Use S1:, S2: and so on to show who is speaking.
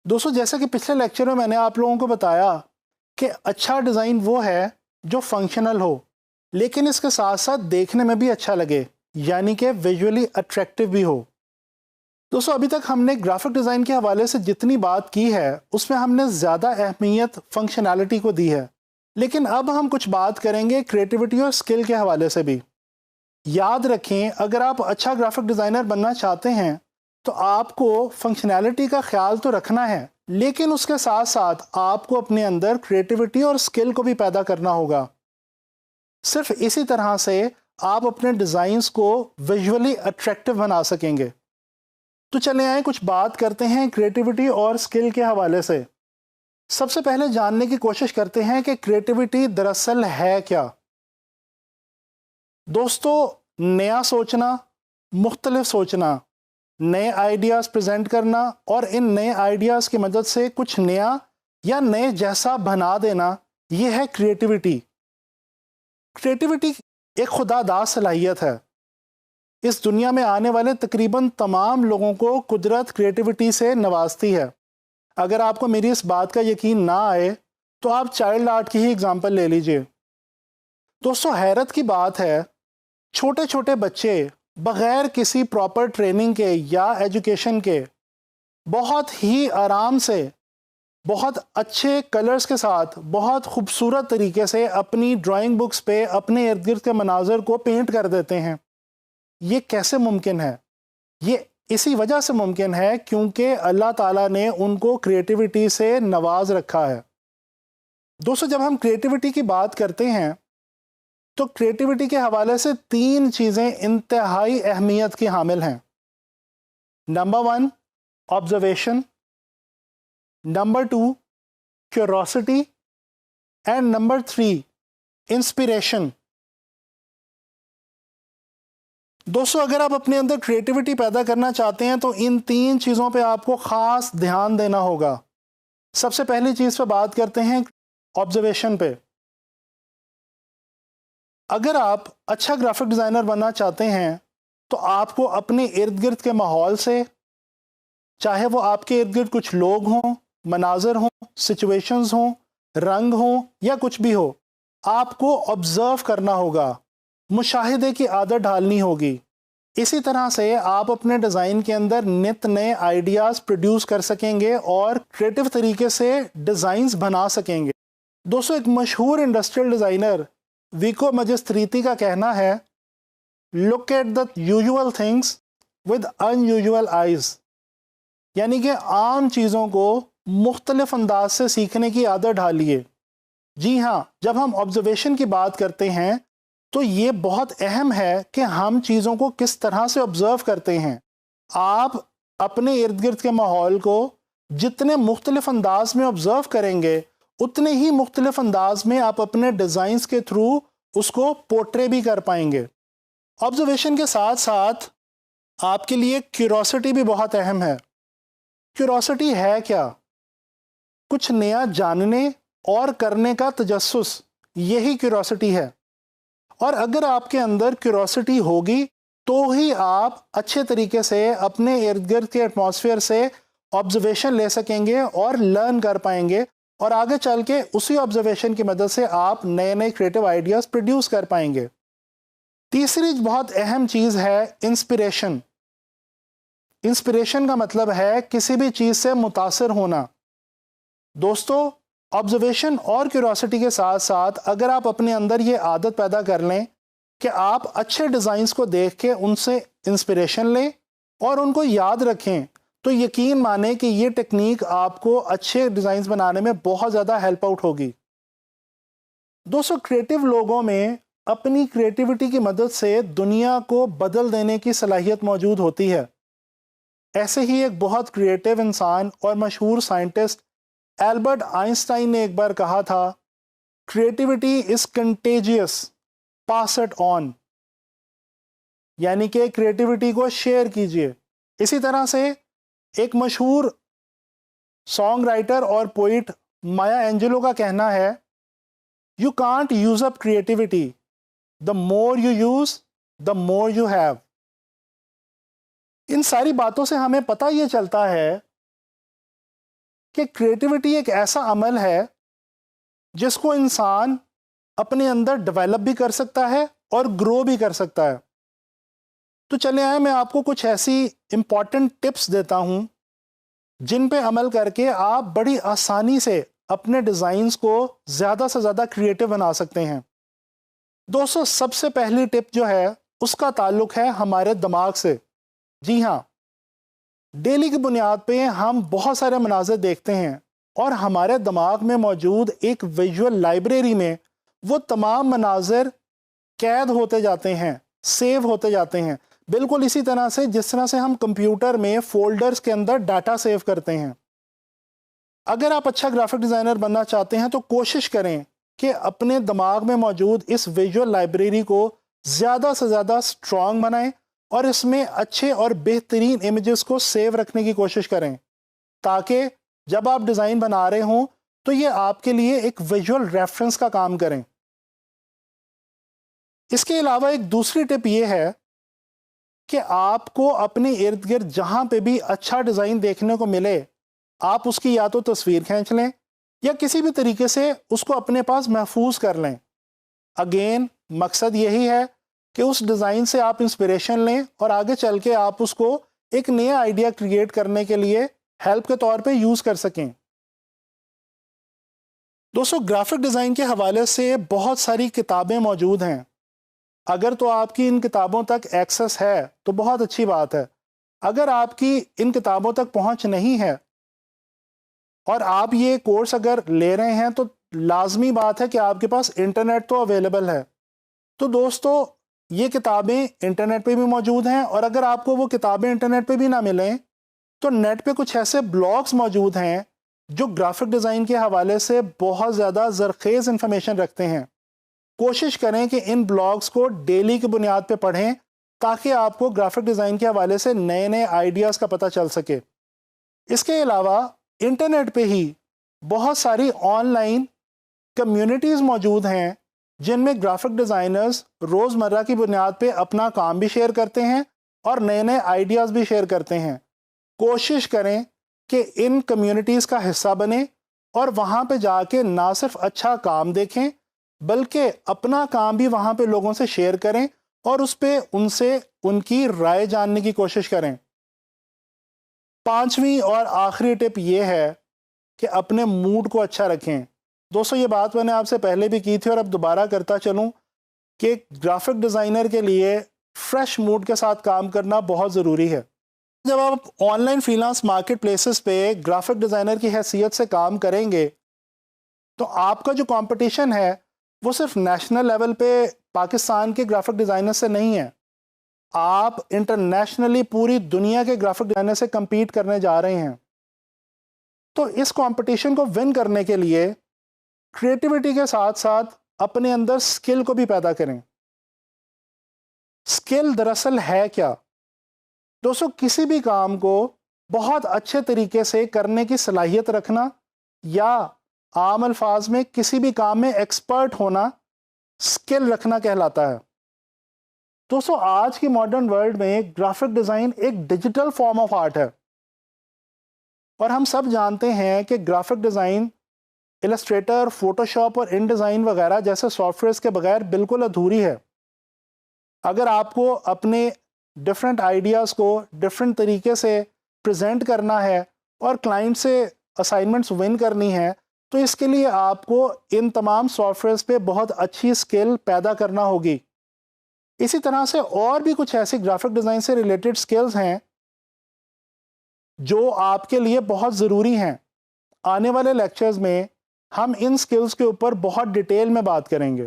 S1: दोस्तों जैसा कि पिछले लेक्चर में मैंने आप लोगों को बताया कि अच्छा डिज़ाइन वो है जो फंक्शनल हो लेकिन इसके साथ साथ देखने में भी अच्छा लगे, यानी कि विजुअली अट्रैक्टिव भी हो। दोस्तों अभी तक हमने ग्राफिक डिज़ाइन के हवाले से जितनी बात की है उसमें हमने ज़्यादा अहमियत फंक्शनैलिटी को दी है, लेकिन अब हम कुछ बात करेंगे क्रिएटिविटी और स्किल के हवाले से भी। याद रखें, अगर आप अच्छा ग्राफिक डिज़ाइनर बनना चाहते हैं तो आपको फंक्शनैलिटी का ख्याल तो रखना है, लेकिन उसके साथ साथ आपको अपने अंदर क्रिएटिविटी और स्किल को भी पैदा करना होगा। सिर्फ इसी तरह से आप अपने डिज़ाइंस को विजुअली अट्रैक्टिव बना सकेंगे। तो चले आए कुछ बात करते हैं क्रिएटिविटी और स्किल के हवाले से। सबसे पहले जानने की कोशिश करते हैं कि क्रिएटिविटी दरअसल है क्या। दोस्तों नया सोचना, मुख्तलिफ सोचना, नए आइडियाज़ प्रेजेंट करना और इन नए आइडियाज़ की मदद से कुछ नया या नए जैसा बना देना, ये है क्रिएटिविटी। क्रिएटिविटी एक खुदादाद सलाहियत है। इस दुनिया में आने वाले तकरीबन तमाम लोगों को कुदरत क्रिएटिविटी से नवाजती है। अगर आपको मेरी इस बात का यकीन ना आए तो आप चाइल्ड आर्ट की ही एग्जाम्पल ले लीजिए। दोस्तों हैरत की बात है, छोटे छोटे बच्चे बग़ैर किसी प्रॉपर ट्रेनिंग के या एजुकेशन के बहुत ही आराम से, बहुत अच्छे कलर्स के साथ, बहुत खूबसूरत तरीके से अपनी ड्राइंग बुक्स पे अपने इर्द गिर्द के मनाज़र को पेंट कर देते हैं। ये कैसे मुमकिन है? ये इसी वजह से मुमकिन है क्योंकि अल्लाह ताला ने उनको क्रिएटिविटी से नवाज रखा है। दोस्तों जब हम क्रिएटिविटी की बात करते हैं तो क्रिएटिविटी के हवाले से तीन चीज़ें इंतहाई अहमियत की हामिल हैं। Number 1 observation, number 2 curiosity and number 3 inspiration. दोस्तों अगर आप अपने अंदर क्रिएटिविटी पैदा करना चाहते हैं तो इन तीन चीज़ों पे आपको ख़ास ध्यान देना होगा। सबसे पहली चीज़ पे बात करते हैं ऑब्जर्वेशन पे। अगर आप अच्छा ग्राफिक डिज़ाइनर बनना चाहते हैं तो आपको अपने इर्द गिर्द के माहौल से, चाहे वो आपके इर्द गिर्द कुछ लोग हों, मनाज़र हों, सिचुएशंस हों, रंग हों या कुछ भी हो, आपको ऑब्ज़र्व करना होगा, मुशाहिदे की आदत डालनी होगी। इसी तरह से आप अपने डिज़ाइन के अंदर नित नए आइडियाज़ प्रोड्यूस कर सकेंगे और क्रिएटिव तरीके से डिज़ाइंस बना सकेंगे। दोस्तों एक मशहूर इंडस्ट्रियल डिज़ाइनर विको मजिस्ट्रीती का कहना है, look at the usual things with unusual eyes, यानी कि आम चीज़ों को मुख्तलिफ अंदाज से सीखने की आदत डालिए। जी हाँ, जब हम ऑब्जर्वेशन की बात करते हैं तो ये बहुत अहम है कि हम चीज़ों को किस तरह से ऑब्ज़र्व करते हैं। आप अपने इर्द गिर्द के माहौल को जितने मुख्तलिफ अंदाज में ऑब्ज़र्व करेंगे उतने ही मुख्तलिफ अंदाज में आप अपने डिज़ाइंस के थ्रू उसको पोर्ट्रे भी कर पाएंगे। ऑब्जर्वेशन के साथ साथ आपके लिए क्यूरोसिटी भी बहुत अहम है। क्यूरोसिटी है क्या? कुछ नया जानने और करने का तजस्सुस, यही क्यूरोसिटी है। और अगर आपके अंदर क्यूरोसिटी होगी तो ही आप अच्छे तरीके से अपने इर्द गिर्द के एटमॉस्फेयर से ऑब्जर्वेशन ले सकेंगे और लर्न कर पाएंगे और आगे चल के उसी ऑब्जर्वेशन की मदद से आप नए नए क्रिएटिव आइडियाज़ प्रोड्यूस कर पाएंगे। तीसरी बहुत अहम चीज़ है इंस्पिरेशन। इंस्पिरेशन का मतलब है किसी भी चीज़ से मुतासिर होना। दोस्तों ऑब्जर्वेशन और क्यूरोसिटी के साथ साथ अगर आप अपने अंदर ये आदत पैदा कर लें कि आप अच्छे डिज़ाइंस को देख के उनसे इंस्पिरेशन लें और उनको याद रखें, तो यकीन माने कि ये टेक्निक आपको अच्छे डिज़ाइंस बनाने में बहुत ज़्यादा हेल्प आउट होगी। दोस्तों क्रिएटिव लोगों में अपनी क्रिएटिविटी की मदद से दुनिया को बदल देने की सलाहियत मौजूद होती है। ऐसे ही एक बहुत क्रिएटिव इंसान और मशहूर साइंटिस्ट एल्बर्ट आइंस्टाइन ने एक बार कहा था, creativity is contagious, pass it on, यानी कि क्रिएटिविटी को शेयर कीजिए। इसी तरह से एक मशहूर सॉन्ग राइटर और पोइट माया एंजेलो का कहना है, you can't use up creativity, the more you use the more you have. इन सारी बातों से हमें पता ये चलता है کہ کریٹیوٹی ایک ایسا عمل ہے جس کو انسان اپنے اندر ڈیولپ بھی کر سکتا ہے اور گرو بھی کر سکتا ہے. تو چلے آئے میں آپ کو کچھ ایسی امپورٹنٹ ٹپس دیتا ہوں جن پہ عمل کر کے آپ بڑی آسانی سے اپنے ڈیزائنز کو زیادہ سے زیادہ کریٹو بنا سکتے ہیں. دوستو سب سے پہلی ٹپ جو ہے اس کا تعلق ہے ہمارے دماغ سے. جی ہاں، ڈیلی کی بنیاد پہ ہم بہت سارے مناظر دیکھتے ہیں اور ہمارے دماغ میں موجود ایک ویژول لائبریری میں وہ تمام مناظر قید ہوتے جاتے ہیں، سیو ہوتے جاتے ہیں، بالکل اسی طرح سے جس طرح سے ہم کمپیوٹر میں فولڈرز کے اندر ڈاٹا سیو کرتے ہیں. اگر آپ اچھا گرافک ڈیزائنر بننا چاہتے ہیں تو کوشش کریں کہ اپنے دماغ میں موجود اس ویژول لائبریری کو زیادہ سے زیادہ سٹرونگ بنائیں اور اس میں اچھے اور بہترین امیجز کو سیو رکھنے کی کوشش کریں تاکہ جب آپ ڈیزائن بنا رہے ہوں تو یہ آپ کے لیے ایک ویژول ریفرنس کا کام کریں. اس کے علاوہ ایک دوسری ٹپ یہ ہے کہ آپ کو اپنے ارد گرد جہاں پہ بھی اچھا ڈیزائن دیکھنے کو ملے آپ اس کی یا تو تصویر کھینچ لیں یا کسی بھی طریقے سے اس کو اپنے پاس محفوظ کر لیں. اگین مقصد یہی ہے کہ اس ڈیزائن سے آپ انسپریشن لیں اور آگے چل کے آپ اس کو ایک نیا آئیڈیا کریٹ کرنے کے لیے ہیلپ کے طور پہ یوز کر سکیں. دوستو گرافک ڈیزائن کے حوالے سے بہت ساری کتابیں موجود ہیں. اگر تو آپ کی ان کتابوں تک ایکسس ہے تو بہت اچھی بات ہے. اگر آپ کی ان کتابوں تک پہنچ نہیں ہے اور آپ یہ کورس اگر لے رہے ہیں تو لازمی بات ہے کہ آپ کے پاس انٹرنیٹ تو اویلیبل ہے. تو دوستو یہ کتابیں انٹرنیٹ پہ بھی موجود ہیں اور اگر آپ کو وہ کتابیں انٹرنیٹ پہ بھی نہ ملیں تو نیٹ پہ کچھ ایسے بلاگز موجود ہیں جو گرافک ڈیزائن کے حوالے سے بہت زیادہ زرخیز انفارمیشن رکھتے ہیں. کوشش کریں کہ ان بلاگز کو ڈیلی کی بنیاد پہ پڑھیں تاکہ آپ کو گرافک ڈیزائن کے حوالے سے نئے نئے آئیڈیاز کا پتہ چل سکے. اس کے علاوہ انٹرنیٹ پہ ہی بہت ساری آن لائن کمیونٹیز موجود ہیں جن میں گرافک ڈیزائنرز روزمرہ کی بنیاد پہ اپنا کام بھی شیئر کرتے ہیں اور نئے نئے آئیڈیاز بھی شیئر کرتے ہیں. کوشش کریں کہ ان کمیونٹیز کا حصہ بنیں اور وہاں پہ جا کے نہ صرف اچھا کام دیکھیں بلکہ اپنا کام بھی وہاں پہ لوگوں سے شیئر کریں اور اس پہ ان سے ان کی رائے جاننے کی کوشش کریں. پانچویں اور آخری ٹپ یہ ہے کہ اپنے موڈ کو اچھا رکھیں. دوستو یہ بات میں نے آپ سے پہلے بھی کی تھی اور اب دوبارہ کرتا چلوں کہ گرافک ڈیزائنر کے لیے فریش موڈ کے ساتھ کام کرنا بہت ضروری ہے. جب آپ on line free lance market places پہ گرافک ڈیزائنر کی حیثیت سے کام کریں گے تو آپ کا جو کمپٹیشن ہے وہ صرف نیشنل لیول پہ پاکستان کے گرافک ڈیزائنر سے نہیں ہے. آپ انٹرنیشنلی پوری دنیا کے گرافک ڈیزائنر سے کمپیٹ کرنے جا رہے ہیں. تو اس کمپٹیشن کو ون کرنے کے لیے کریٹیوٹی کے ساتھ ساتھ اپنے اندر سکل کو بھی پیدا کریں. سکل دراصل ہے کیا؟ دوستو کسی بھی کام کو بہت اچھے طریقے سے کرنے کی صلاحیت رکھنا یا عام الفاظ میں کسی بھی کام میں ایکسپرٹ ہونا سکل رکھنا کہلاتا ہے. دوستو آج کی ماڈرن ورلڈ میں گرافک ڈیزائن ایک ڈیجیٹل فارم آف آرٹ ہے اور ہم سب جانتے ہیں کہ graphic design illustrator, photo shop اور ان ڈیزائن وغیرہ جیسے سافٹ ویئرز کے بغیر بالکل ادھوری ہے. اگر آپ کو اپنے ڈفرینٹ آئیڈیاز کو ڈفرینٹ طریقے سے پریزنٹ کرنا ہے اور کلائنٹ سے اسائنمنٹس ون کرنی ہے تو اس کے لیے آپ کو ان تمام سافٹ ویئرز پہ بہت اچھی سکل پیدا کرنا ہوگی. اسی طرح سے اور بھی کچھ ایسی گرافک ڈیزائن سے ریلیٹڈ سکلز ہیں جو آپ کے لیے بہت ضروری ہیں. آنے والے لیکچرز میں ہم ان سکلز کے اوپر بہت ڈیٹیل میں بات کریں گے.